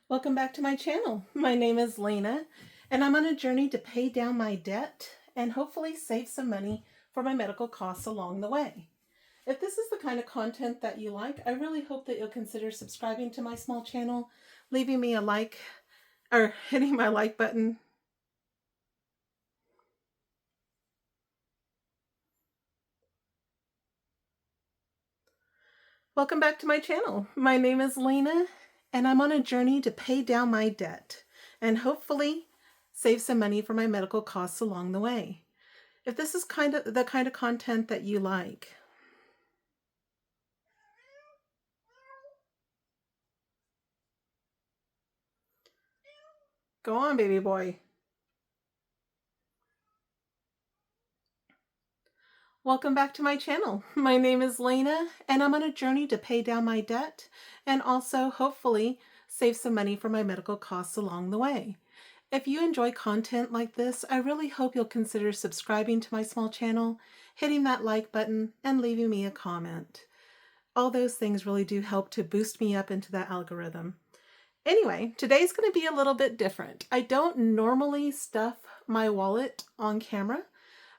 Welcome back to my channel. My name is Lena, and I'm on a journey to pay down my debt and hopefully save some money for my medical costs along the way. If this is the kind of content that you like, I really hope that you'll consider subscribing to my small channel, leaving me a like, or hitting my like button. Welcome back to my channel. My name is Lena, and I'm on a journey to pay down my debt and hopefully save some money for my medical costs along the way. If this is the kind of content that you like, go on, baby boy. Welcome back to my channel. My name is Lena, and I'm on a journey to pay down my debt and also hopefully save some money for my medical costs along the way. If you enjoy content like this, I really hope you'll consider subscribing to my small channel, hitting that like button, and leaving me a comment. All those things really do help to boost me up into that algorithm. Anyway, today's going to be a little bit different. I don't normally stuff my wallet on camera,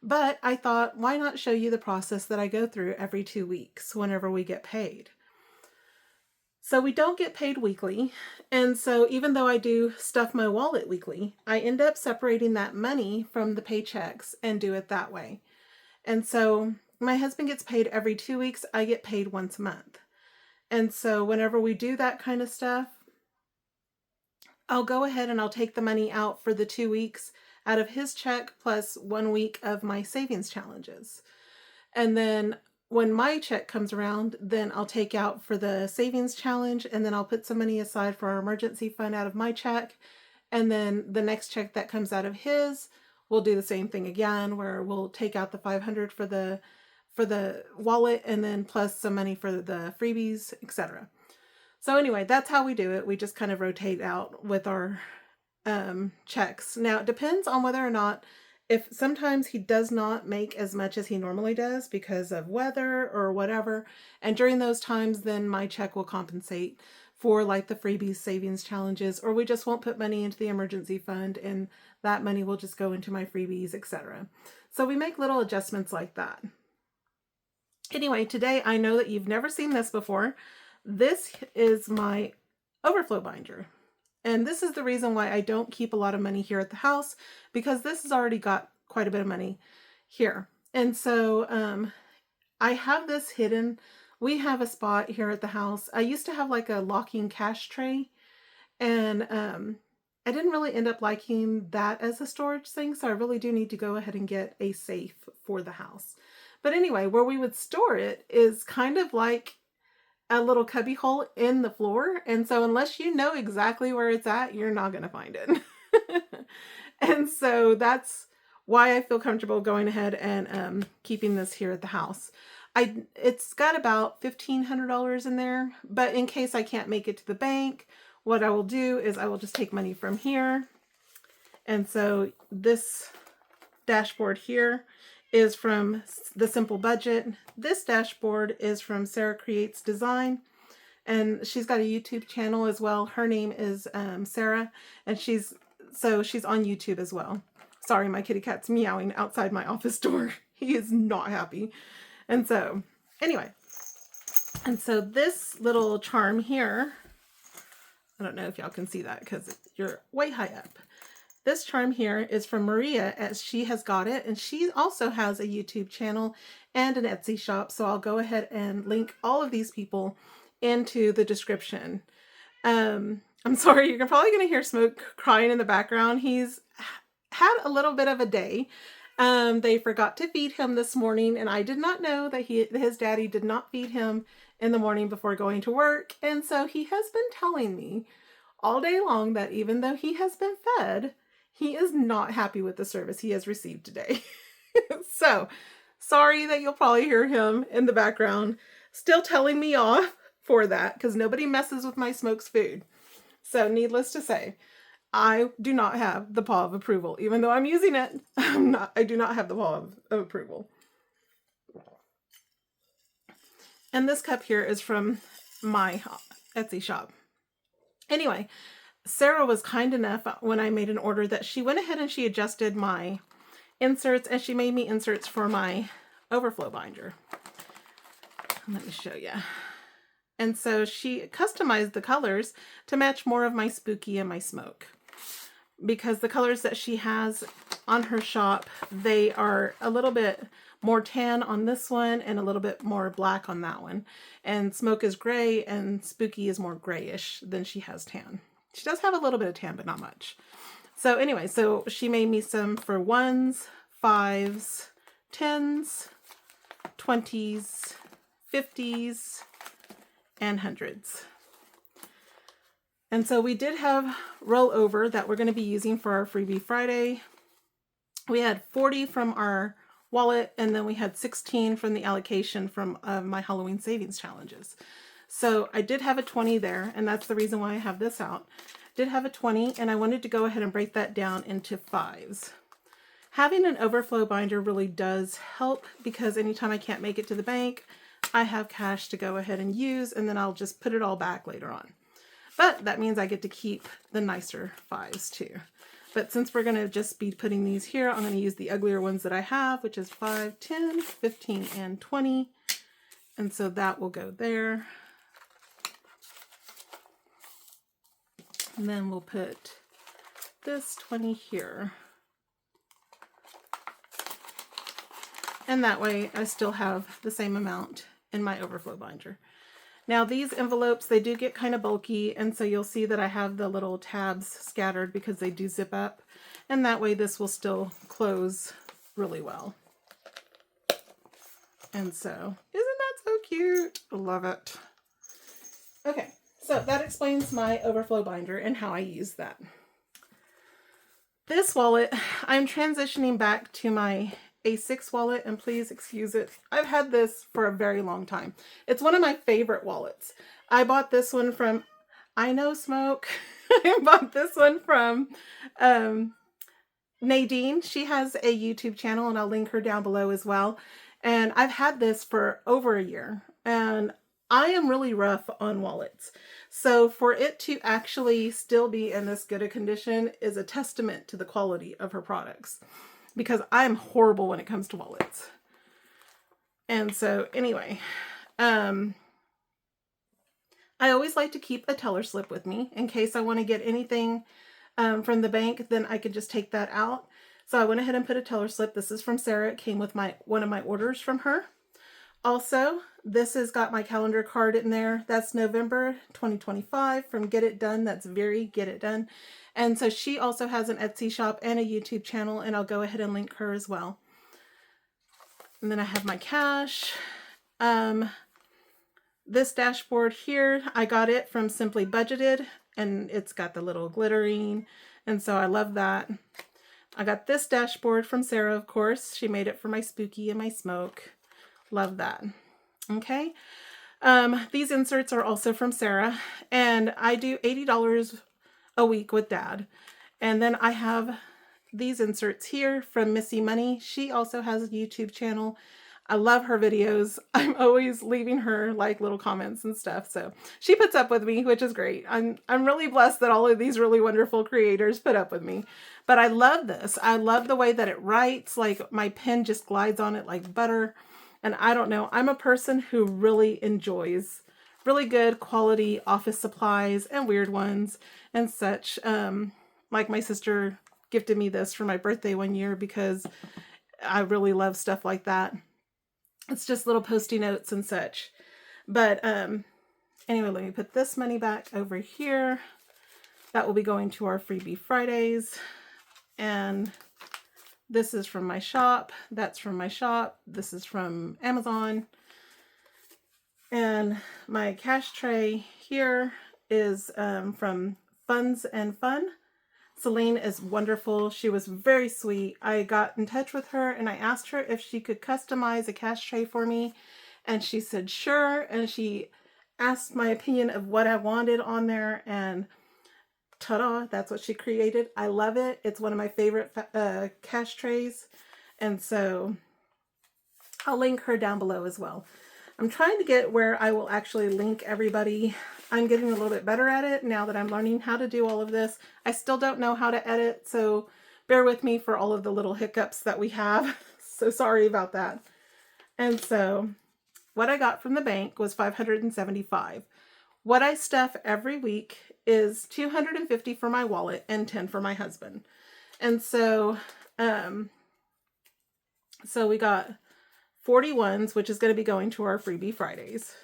but I thought, why not show you the process that I go through every 2 weeks whenever we get paid. So we don't get paid weekly, and so even though I do stuff my wallet weekly, I end up separating that money from the paychecks and do it that way. And so my husband gets paid every 2 weeks, I get paid once a month. And so whenever we do that kind of stuff, I'll go ahead and I'll take the money out for the 2 weeks out of his check plus 1 week of my savings challenges. And then when my check comes around, then I'll take out for the savings challenge, and then I'll put some money aside for our emergency fund out of my check. And then the next check that comes out of his, we'll do the same thing again, where we'll take out the $500 for the wallet, and then plus some money for the freebies, etc. So anyway, that's how we do it. We just kind of rotate out with our checks. Now, it depends on whether or not, if sometimes he does not make as much as he normally does because of weather or whatever. And during those times, then my check will compensate for like the freebies, savings challenges, or we just won't put money into the emergency fund and that money will just go into my freebies, etc. So we make little adjustments like that. Anyway, today I know that you've never seen this before. This is my overflow binder. And this is the reason why I don't keep a lot of money here at the house, because this has already got quite a bit of money here. And so I have this hidden. We have a spot here at the house. I used to have like a locking cash tray, and I didn't really end up liking that as a storage thing, so I really do need to go ahead and get a safe for the house. But anyway, where we would store it is kind of like a little cubby hole in the floor, and so unless you know exactly where it's at, you're not going to find it. And so that's why I feel comfortable going ahead and keeping this here at the house. It's got about $1,500 in there, but in case I can't make it to the bank, what I will do is I will just take money from here. And so this dashboard here is from the Simple Budget. This dashboard is from Sara Creates Design, and she's got a YouTube channel as well. Her name is Sara, and she's on YouTube as well. Sorry, my kitty cat's meowing outside my office door. He is not happy. And so anyway, and so this little charm here, I don't know if y'all can see that because you're way high up. This charm here is from Maria, as she has got it, and she also has a YouTube channel and an Etsy shop, so I'll go ahead and link all of these people into the description. I'm sorry, you're probably going to hear Smoke crying in the background. He's had a little bit of a day. They forgot to feed him this morning, and I did not know that his daddy did not feed him in the morning before going to work, and so he has been telling me all day long that even though he has been fed, he is not happy with the service he has received today. So, sorry that you'll probably hear him in the background still telling me off for that, because nobody messes with my Smoke's food. So, needless to say, I do not have the paw of approval. Even though I'm using it, I do not have the paw of approval. And this cup here is from my Etsy shop. Anyway, Sara was kind enough when I made an order that she went ahead and she adjusted my inserts, and she made me inserts for my overflow binder. Let me show you. And so she customized the colors to match more of my spooky and my smoke, because the colors that she has on her shop, they are a little bit more tan on this one and a little bit more black on that one. And smoke is gray and spooky is more grayish than she has tan. She does have a little bit of tan, but not much. So anyway, so she made me some for 1s, 5s, 10s, 20s, 50s, and 100s. And so we did have rollover that we're going to be using for our Freebie Friday. We had 40 from our wallet, and then we had 16 from the allocation from my Halloween savings challenges. So I did have a 20 there, and that's the reason why I have this out. Did have a 20, and I wanted to go ahead and break that down into 5s. Having an overflow binder really does help, because anytime I can't make it to the bank, I have cash to go ahead and use, and then I'll just put it all back later on. But that means I get to keep the nicer 5s too. But since we're going to just be putting these here, I'm going to use the uglier ones that I have, which is 5, 10, 15, and 20. And so that will go there. And then we'll put this 20 here. And that way I still have the same amount in my overflow binder. Now these envelopes, they do get kind of bulky, and so you'll see that I have the little tabs scattered because they do zip up, and that way this will still close really well. And so, isn't that so cute? I love it. Okay, so that explains my overflow binder and how I use that. This wallet, I'm transitioning back to my A6 wallet, and please excuse it. I've had this for a very long time. It's one of my favorite wallets. I bought this one from, I Know Smoke. I bought this one from Nadeen. She has a YouTube channel, and I'll link her down below as well. And I've had this for over a year, and I am really rough on wallets. So for it to actually still be in this good a condition is a testament to the quality of her products, because I'm horrible when it comes to wallets. And so anyway, I always like to keep a teller slip with me in case I want to get anything from the bank, then I could just take that out. So I went ahead and put a teller slip. This is from Sara. It came with one of my orders from her. Also, this has got my calendar card in there. That's November 2025 from Get It Done. That's Viri, Get It Done. And so she also has an Etsy shop and a YouTube channel, and I'll go ahead and link her as well. And then I have my cash. This dashboard here, I got it from Simply Budgeted, and it's got the little glittering, and so I love that. I got this dashboard from Sara, of course. She made it for my spooky and my smoke. Love that. Okay. These inserts are also from Sara, and I do $80 a week with Dad. And then I have these inserts here from Missy Money. She also has a YouTube channel. I love her videos. I'm always leaving her like little comments and stuff. So she puts up with me, which is great. I'm really blessed that all of these really wonderful creators put up with me. But I love this. I love the way that it writes. Like my pen just glides on it like butter. And I don't know, I'm a person who really enjoys really good quality office supplies and weird ones and such. Like my sister gifted me this for my birthday one year because I really love stuff like that. It's just little Post-it notes and such. But anyway, let me put this money back over here. That will be going to our Freebie Fridays. And this is from my shop. That's from my shop. This is from Amazon. And my Cashtray here is from Funds and Fun. Celene is wonderful. She was very sweet. I got in touch with her and I asked her if she could customize a Cashtray for me. And she said, sure. And she asked my opinion of what I wanted on there. And ta-da, that's what she created. I love it. It's one of my favorite Cashtrays. And so I'll link her down below as well. I'm trying to get where I will actually link everybody. I'm getting a little bit better at it now that I'm learning how to do all of this. I still don't know how to edit, so bear with me for all of the little hiccups that we have. So sorry about that. And so what I got from the bank was $575. What I stuff every week is $250 for my wallet and $10 for my husband. And so, so we got 41s, which is going to be going to our freebie Fridays.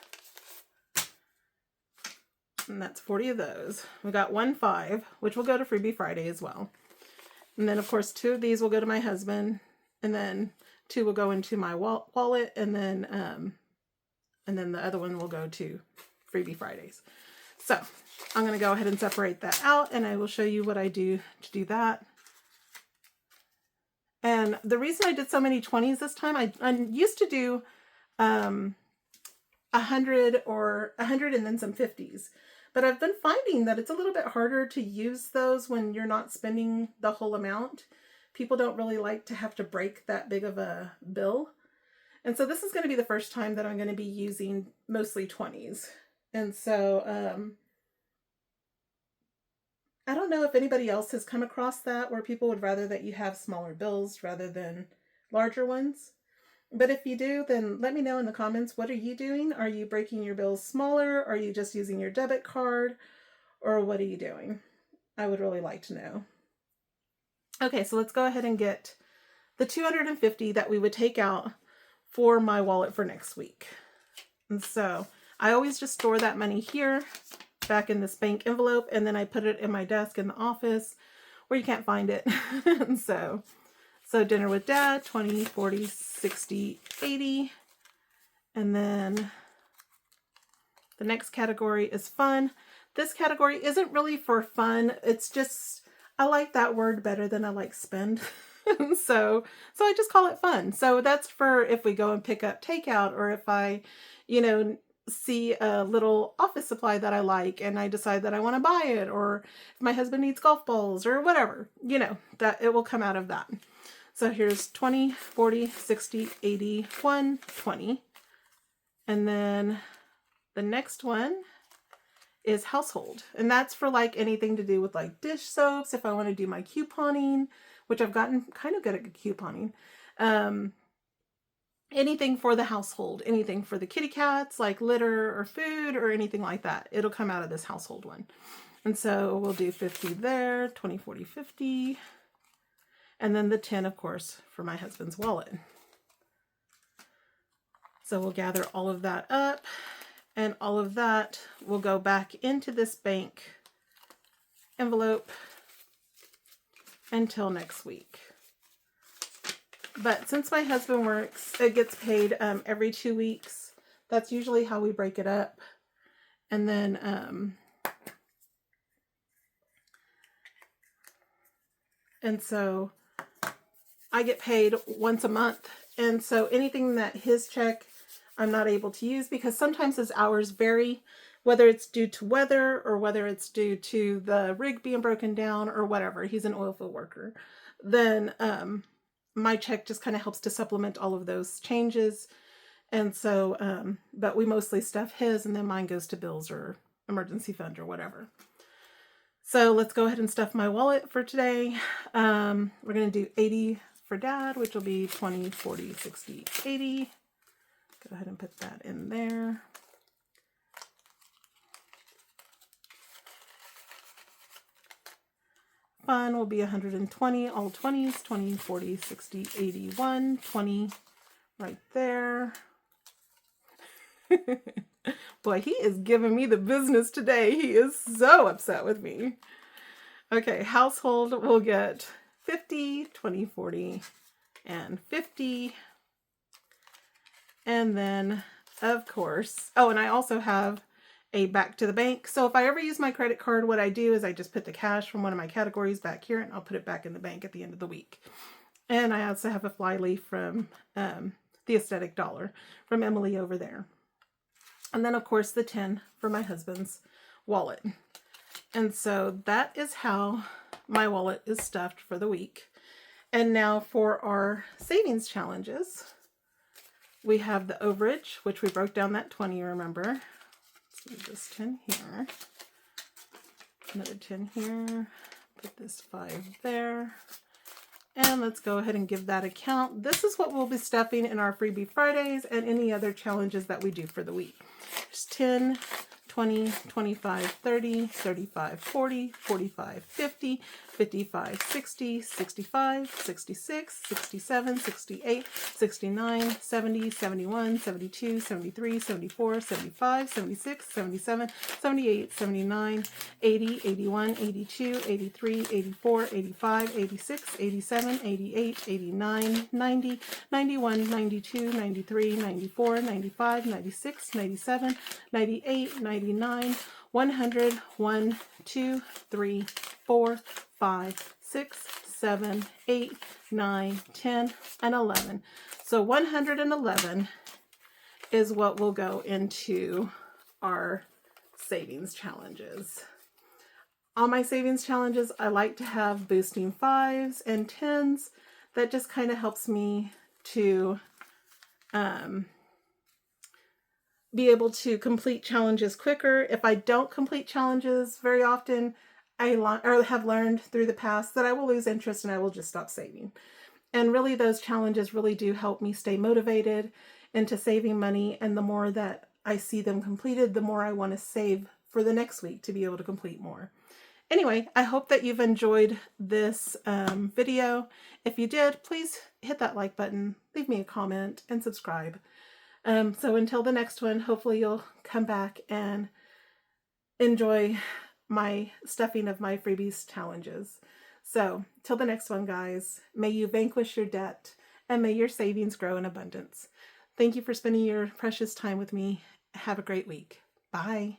And that's 40 of those. We got 1.5, which will go to freebie Friday as well. And then of course 2 of these will go to my husband, and then 2 will go into my wallet, and then the other one will go to freebie Fridays. So I'm going to go ahead and separate that out, and I will show you what I do to do that. And the reason I did so many 20s this time, I used to do 100 or 100 and then some 50s. But I've been finding that it's a little bit harder to use those when you're not spending the whole amount. People don't really like to have to break that big of a bill. And so this is going to be the first time that I'm going to be using mostly 20s. And so I don't know if anybody else has come across that, where people would rather that you have smaller bills rather than larger ones. But if you do, then let me know in the comments, what are you doing? Are you breaking your bills smaller? Are you just using your debit card? Or what are you doing? I would really like to know. Okay, so let's go ahead and get the $250 that we would take out for my wallet for next week. And so I always just store that money here, back in this bank envelope, and then I put it in my desk in the office where you can't find it. And so dinner with dad, 20, 40, 60, 80. And then the next category is fun. This category isn't really for fun. It's just, I like that word better than I like spend. so I just call it fun. So that's for if we go and pick up takeout, or if I, see a little office supply that I like and I decide that I want to buy it, or if my husband needs golf balls or whatever, that it will come out of that. So here's 20, 40, 60, 80, 120. And then the next one is household. And that's for like anything to do with like dish soaps. If I want to do my couponing, which I've gotten kind of good at couponing. Anything for the household, anything for the kitty cats, like litter or food or anything like that. It'll come out of this household one. And so we'll do 50 there, 20, 40, 50. And then the 10, of course, for my husband's wallet. So we'll gather all of that up, and all of that will go back into this bank envelope until next week. But since my husband works, it gets paid every 2 weeks. That's usually how we break it up. And then, and so I get paid once a month. And so anything that his check, I'm not able to use, because sometimes his hours vary, whether it's due to weather or whether it's due to the rig being broken down or whatever. He's an oil field worker. Then, my check just kind of helps to supplement all of those changes. And so, but we mostly stuff his, and then mine goes to bills or emergency fund or whatever. So let's go ahead and stuff my wallet for today. We're going to do 80 for dad, which will be 20, 40, 60, 80. Go ahead and put that in there. Fun will be 120, all 20s, 20, 40, 60, 80, 120 right there. Boy, he is giving me the business today. He is so upset with me. Okay, household will get 50, 20, 40, and 50. And then, of course, oh, and I also have a back to the bank. So if I ever use my credit card, what I do is I just put the cash from one of my categories back here, and I'll put it back in the bank at the end of the week. And I also have a flyleaf from the Aesthetic Dollar from Emily over there. And then, of course, the 10 for my husband's wallet. And so that is how my wallet is stuffed for the week. And now for our savings challenges. We have the overage, which we broke down that 20, remember. Let's move this 10 here. Another 10 here. Put this 5 there. And let's go ahead and give that a count. This is what we'll be stuffing in our Freebie Fridays and any other challenges that we do for the week. There's 10, 20, 25, 30, 35, 40, 45, 50, 55, 60, 65, 66, 67, 68, 69, 70, 71, 72, 73, 74, 75, 76, 77, 78, 79, 80, 81, 82, 83, 84, 85, 86, 87, 88, 89, 90, 91, 92, 93, 94, 95, 96, 97, 98, 99, 100, 1, 2, 3, 4, 5, 6, 7, 8, 9, 10, and 11. So 111 is what will go into our savings challenges. On my savings challenges, I like to have boosting 5s and 10s. That just kind of helps me to be able to complete challenges quicker. If I don't complete challenges very often, I have learned through the past that I will lose interest and I will just stop saving. And really those challenges really do help me stay motivated into saving money. And the more that I see them completed, the more I want to save for the next week to be able to complete more. Anyway, I hope that you've enjoyed this video. If you did, please hit that like button, leave me a comment, and subscribe. So until the next one, hopefully you'll come back and enjoy my stuffing of my freebies challenges. So till the next one, guys, may you vanquish your debt and may your savings grow in abundance. Thank you for spending your precious time with me. Have a great week. Bye.